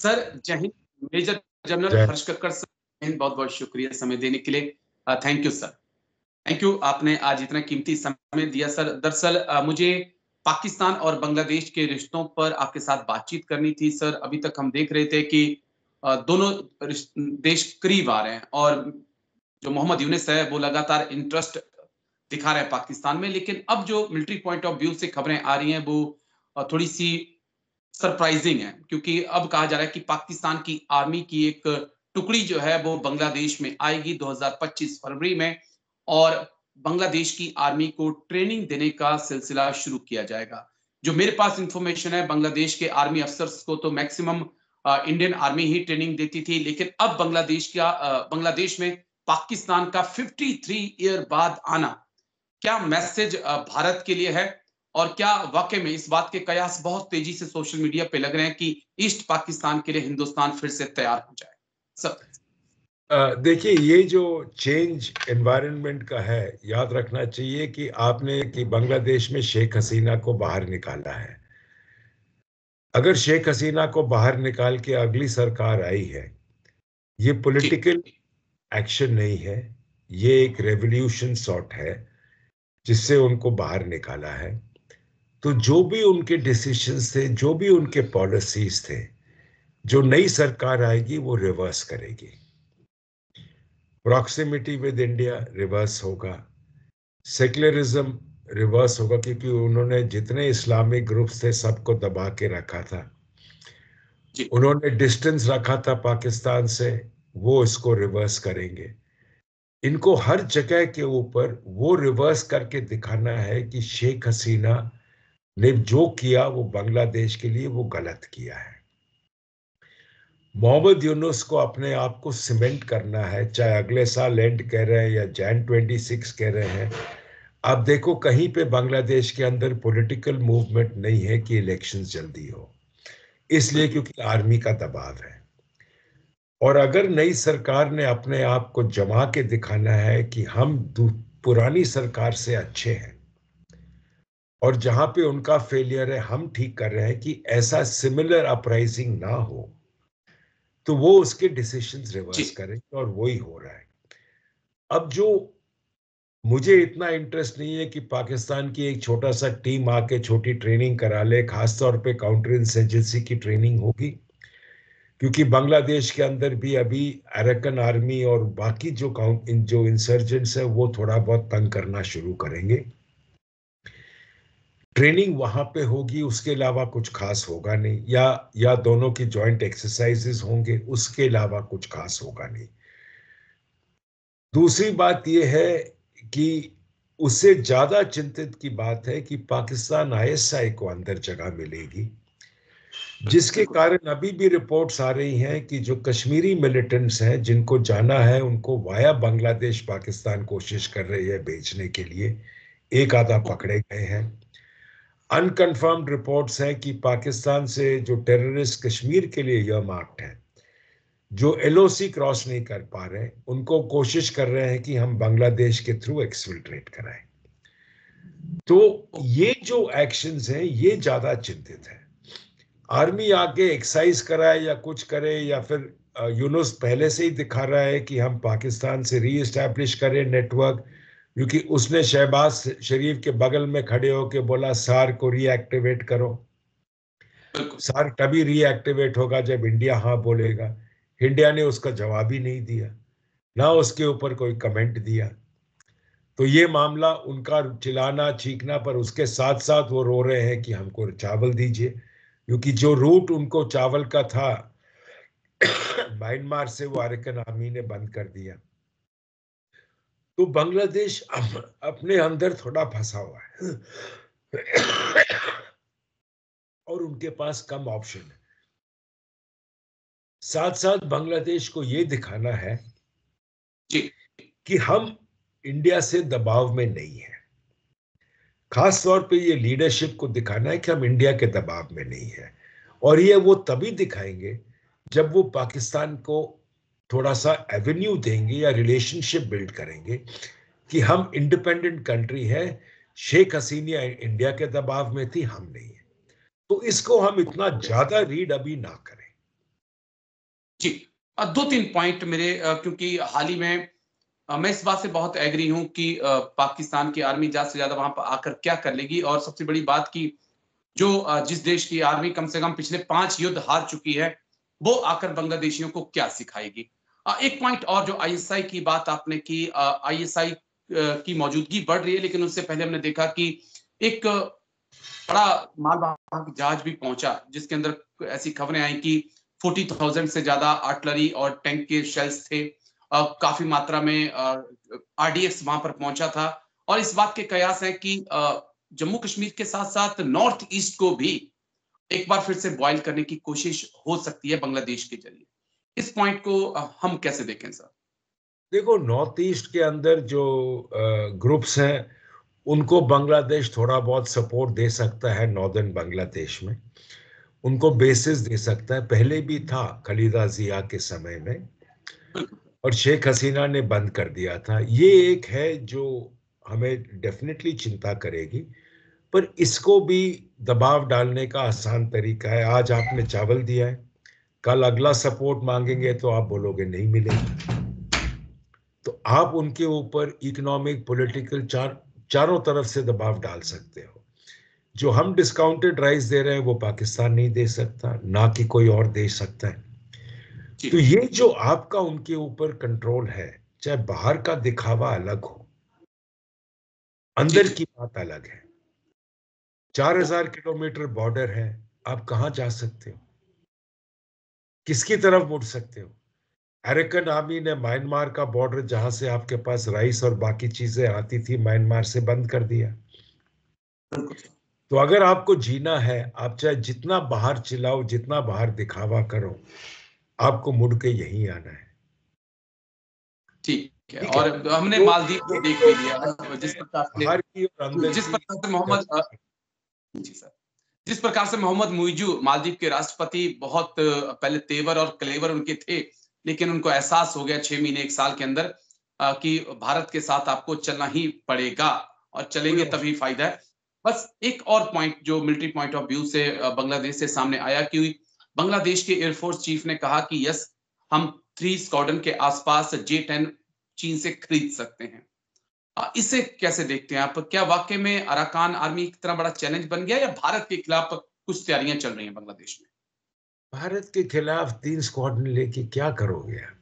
Sir जय Hind. Major general जय हर्ष Kakkar sir, बहुत बहुत शुक्रिया समय देने के लिए। Thank you sir, thank you, आपने आज इतना कीमती समय दिया सर। दरअसल मुझे पाकिस्तान और बांग्लादेश के रिश्तों पर आपके साथ बातचीत करनी थी सर। अभी तक हम देख रहे थे कि दोनों देश करीब आ रहे हैं और जो मोहम्मद यूनिस है वो लगातार इंटरेस्ट दिखा रहे हैं पाकिस्तान में, लेकिन अब जो मिलिट्री पॉइंट ऑफ व्यू से खबरें आ रही हैं वो थोड़ी सी सरप्राइजिंग है, क्योंकि अब कहा जा रहा है कि पाकिस्तान की आर्मी की एक टुकड़ी जो है वो बांग्लादेश में आएगी 2025 फरवरी में, और बांग्लादेश की आर्मी को ट्रेनिंग देने का सिलसिला शुरू किया जाएगा। जो मेरे पास इंफॉर्मेशन है, बांग्लादेश के आर्मी अफसर्स को तो मैक्सिमम इंडियन आर्मी ही ट्रेनिंग देती थी, लेकिन अब बांग्लादेश में पाकिस्तान का 53 ईयर बाद आना क्या मैसेज भारत के लिए है, और क्या वाकई में इस बात के कयास बहुत तेजी से सोशल मीडिया पे लग रहे हैं कि ईस्ट पाकिस्तान के लिए हिंदुस्तान फिर से तैयार हो जाए सर? देखिए, ये जो चेंज एनवायरनमेंट का है, याद रखना चाहिए कि आपने कि बांग्लादेश में शेख हसीना को बाहर निकाला है। अगर शेख हसीना को बाहर निकाल के अगली सरकार आई है, ये पॉलिटिकल एक्शन नहीं है, ये एक रेवोल्यूशन सॉर्ट है जिससे उनको बाहर निकाला है। तो जो भी उनके डिसीजंस थे, जो भी उनके पॉलिसीज थे, जो नई सरकार आएगी वो रिवर्स करेगी। प्रॉक्सिमिटी विद इंडिया रिवर्स होगा, सेक्युलरिज्म रिवर्स होगा, क्योंकि उन्होंने जितने इस्लामिक ग्रुप्स थे सबको दबा के रखा था, उन्होंने डिस्टेंस रखा था पाकिस्तान से, वो इसको रिवर्स करेंगे। इनको हर जगह के ऊपर वो रिवर्स करके दिखाना है कि शेख हसीना ने जो किया वो बांग्लादेश के लिए वो गलत किया है। मोहम्मद यूनुस को अपने आप को सीमेंट करना है, चाहे अगले साल एंड कह रहे हैं या जैन 26 कह रहे हैं। आप देखो, कहीं पे बांग्लादेश के अंदर पॉलिटिकल मूवमेंट नहीं है कि इलेक्शंस जल्दी हो, इसलिए क्योंकि आर्मी का दबाव है। और अगर नई सरकार ने अपने आप को जमा के दिखाना है कि हम पुरानी सरकार से अच्छे हैं, और जहां पे उनका फेलियर है हम ठीक कर रहे हैं कि ऐसा सिमिलर अपराइजिंग ना हो, तो वो उसके डिसीजंस रिवर्स करेंगे, और वही हो रहा है। अब जो मुझे इतना इंटरेस्ट नहीं है कि पाकिस्तान की एक छोटा सा टीम आके छोटी ट्रेनिंग करा ले, खासतौर पे काउंटर इंसर्जेंसी की ट्रेनिंग होगी, क्योंकि बांग्लादेश के अंदर भी अभी अरकन आर्मी और बाकी जो इंसर्जेंट्स है वो थोड़ा बहुत तंग करना शुरू करेंगे। ट्रेनिंग वहां पे होगी, उसके अलावा कुछ खास होगा नहीं, या दोनों की जॉइंट एक्सरसाइजेस होंगे, उसके अलावा कुछ खास होगा नहीं। दूसरी बात यह है कि उससे ज्यादा चिंतित की बात है कि पाकिस्तान आईएसआई को अंदर जगह मिलेगी, जिसके कारण अभी भी रिपोर्ट्स आ रही हैं कि जो कश्मीरी मिलिटेंट्स हैं जिनको जाना है, उनको वाया बांग्लादेश पाकिस्तान कोशिश कर रही है भेजने के लिए, एक आधा पकड़े गए हैं। अनकंफर्म्ड रिपोर्ट्स हैं कि पाकिस्तान से जो टेररिस्ट कश्मीर के लिए यह मार्क्ड हैं, जो एलओसी क्रॉस नहीं कर पा रहे, उनको कोशिश कर रहे हैं कि हम बांग्लादेश के थ्रू एक्सफिल्ट्रेट कराएं। तो ये जो एक्शंस हैं ये ज्यादा चिंतित है। आर्मी आके एक्सरसाइज कराए या कुछ करे, या फिर यूनुस पहले से ही दिखा रहा है कि हम पाकिस्तान से री एस्टैब्लिश करें नेटवर्क, क्योंकि उसने शहबाज शरीफ के बगल में खड़े होकर बोला सार को रीएक्टिवेट करो। सार तभी रीएक्टिवेट होगा जब इंडिया हाँ बोलेगा। इंडिया ने उसका जवाब ही नहीं दिया, ना उसके ऊपर कोई कमेंट दिया। तो ये मामला उनका चिल्लाना चीखना, पर उसके साथ साथ वो रो रहे हैं कि हमको चावल दीजिए, क्योंकि जो रूट उनको चावल का था म्यांमार से, वो अरकन आर्मी ने बंद कर दिया। तो बांग्लादेश अपने अंदर थोड़ा फंसा हुआ है और उनके पास कम ऑप्शन है। साथ साथ बांग्लादेश को यह दिखाना है कि हम इंडिया से दबाव में नहीं है। खास तौर पे ये लीडरशिप को दिखाना है कि हम इंडिया के दबाव में नहीं है, और ये वो तभी दिखाएंगे जब वो पाकिस्तान को थोड़ा सा एवेन्यू देंगे या रिलेशनशिप बिल्ड करेंगे कि हम इंडिपेंडेंट कंट्री है, शेख हसीना इंडिया के दबाव में थी, हम नहीं है। तो इसको हम इतना ज्यादा रीड अभी ना करें। जी, 2-3 पॉइंट मेरे, क्योंकि हाल ही में मैं इस बात से बहुत एग्री हूँ कि पाकिस्तान की आर्मी ज़्यादा से ज़्यादा वहाँ पर आकर क्या कर लेगी, और सबसे बड़ी बात कि जो जिस देश की आर्मी कम से कम पिछले 5 युद्ध हार चुकी है, वो आकर बांग्लादेशियों को क्या सिखाएगी। एक पॉइंट और, जो आईएसआई की बात आपने की, आईएसआई की मौजूदगी बढ़ रही है, लेकिन उससे पहले हमने देखा कि एक बड़ा मालवाहक जहाज भी पहुंचा, जिसके अंदर ऐसी खबरें आई कि 40,000 से ज्यादा आर्टिलरी और टैंक के शेल्स थे। काफी मात्रा में आरडीएक्स वहां पर पहुंचा था, और इस बात के कयास है कि जम्मू कश्मीर के साथ साथ नॉर्थ ईस्ट को भी एक बार फिर से बॉयल करने की कोशिश हो सकती है बांग्लादेश के जरिए। इस पॉइंट को हम कैसे देखें सर? देखो, नॉर्थ ईस्ट के अंदर जो ग्रुप्स हैं उनको बांग्लादेश थोड़ा बहुत सपोर्ट दे सकता है। नॉर्दर्न बांग्लादेश में उनको बेसिस दे सकता है, पहले भी था खलीदा जिया के समय में, और शेख हसीना ने बंद कर दिया था। ये एक है जो हमें डेफिनेटली चिंता करेगी, पर इसको भी दबाव डालने का आसान तरीका है। आज आपने चावल दिया है, कल अगला सपोर्ट मांगेंगे तो आप बोलोगे नहीं मिलेगा, तो आप उनके ऊपर इकोनॉमिक पॉलिटिकल चारों तरफ से दबाव डाल सकते हो। जो हम डिस्काउंटेड राइस दे रहे हैं वो पाकिस्तान नहीं दे सकता, ना कि कोई और दे सकता है। तो ये जो आपका उनके ऊपर कंट्रोल है, चाहे बाहर का दिखावा अलग हो, अंदर की बात अलग है। 4000 किलोमीटर बॉर्डर है, आप कहां जा सकते हो, किसकी तरफ मुड़ सकते हो? अरेकन आर्मी ने म्यांमार का बॉर्डर, जहां से आपके पास राइस और बाकी चीजें आती थी, म्यांमार से बंद कर दिया। तो अगर आपको जीना है, आप चाहे जितना बाहर चिल्लाओ, जितना बाहर दिखावा करो, आपको मुड़ के यहीं आना है। ठीक है, ठीक है, और हमने तो मालदीव को देख भी लिया, जिस प्रकार से बाहर की और अंदर जिस की प्रकार से मोहम्मद जी सर, जिस प्रकार से मोहम्मद मुइजू मालदीव के राष्ट्रपति बहुत पहले तेवर और क्लेवर उनके थे, लेकिन उनको एहसास हो गया 6 महीने 1 साल के अंदर कि भारत के साथ आपको चलना ही पड़ेगा, और चलेंगे तभी फायदा है। बस एक और पॉइंट जो मिलिट्री पॉइंट ऑफ व्यू से बांग्लादेश से सामने आया कि बांग्लादेश के एयरफोर्स चीफ ने कहा कि यस, हम 3 स्क्वाड्रन के आसपास J-10 चीन से खरीद सकते हैं। इसे कैसे देखते हैं आप? क्या वाकई में अराकान आर्मी इतना बड़ा चैलेंज बन गया, या भारत के खिलाफ कुछ तैयारियां चल रही हैं बांग्लादेश में? भारत के खिलाफ 3 स्क्वाड्रन लेके क्या करोगे आप?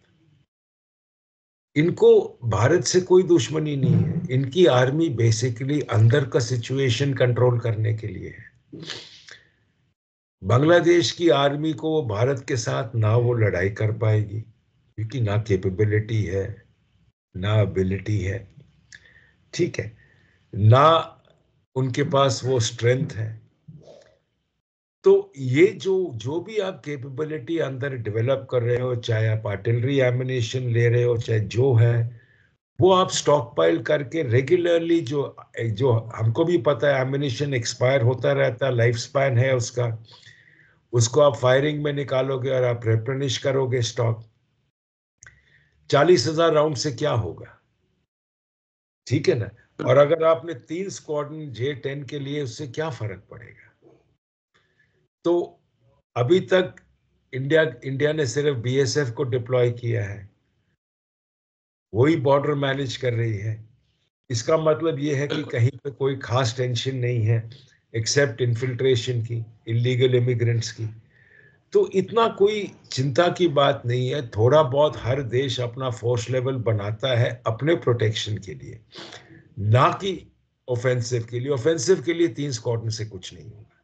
इनको भारत से कोई दुश्मनी नहीं है, इनकी आर्मी बेसिकली अंदर का सिचुएशन कंट्रोल करने के लिए है। बांग्लादेश की आर्मी को वो भारत के साथ ना वो लड़ाई कर पाएगी, क्योंकि ना कैपेबिलिटी है, ना एबिलिटी है, ठीक है, ना उनके पास वो स्ट्रेंथ है। तो ये जो जो भी आप कैपेबिलिटी अंदर डेवलप कर रहे हो, चाहे आप आर्टिलरी एमिनेशन ले रहे हो, चाहे जो है, वो आप स्टॉक पाइल करके रेगुलरली, जो जो हमको भी पता है एमिनेशन एक्सपायर होता रहता है, लाइफ स्पैन है उसका, उसको आप फायरिंग में निकालोगे और आप रिप्लेनिश करोगे स्टॉक। 40,000 राउंड से क्या होगा? ठीक है ना? और अगर आपने 3 स्क्वाड्रन J-10 के लिए, उससे क्या फर्क पड़ेगा? तो अभी तक इंडिया इंडिया ने सिर्फ बीएसएफ को डिप्लॉय किया है, वही बॉर्डर मैनेज कर रही है। इसका मतलब ये है कि कहीं पे कोई खास टेंशन नहीं है, एक्सेप्ट इन्फिल्ट्रेशन की, इलीगल इमिग्रेंट्स की। तो इतना कोई चिंता की बात नहीं है। थोड़ा बहुत हर देश अपना फोर्स लेवल बनाता है अपने प्रोटेक्शन के लिए, ना कि ऑफेंसिव के लिए। ऑफेंसिव के लिए 3 स्क्वाड्रन से कुछ नहीं होगा।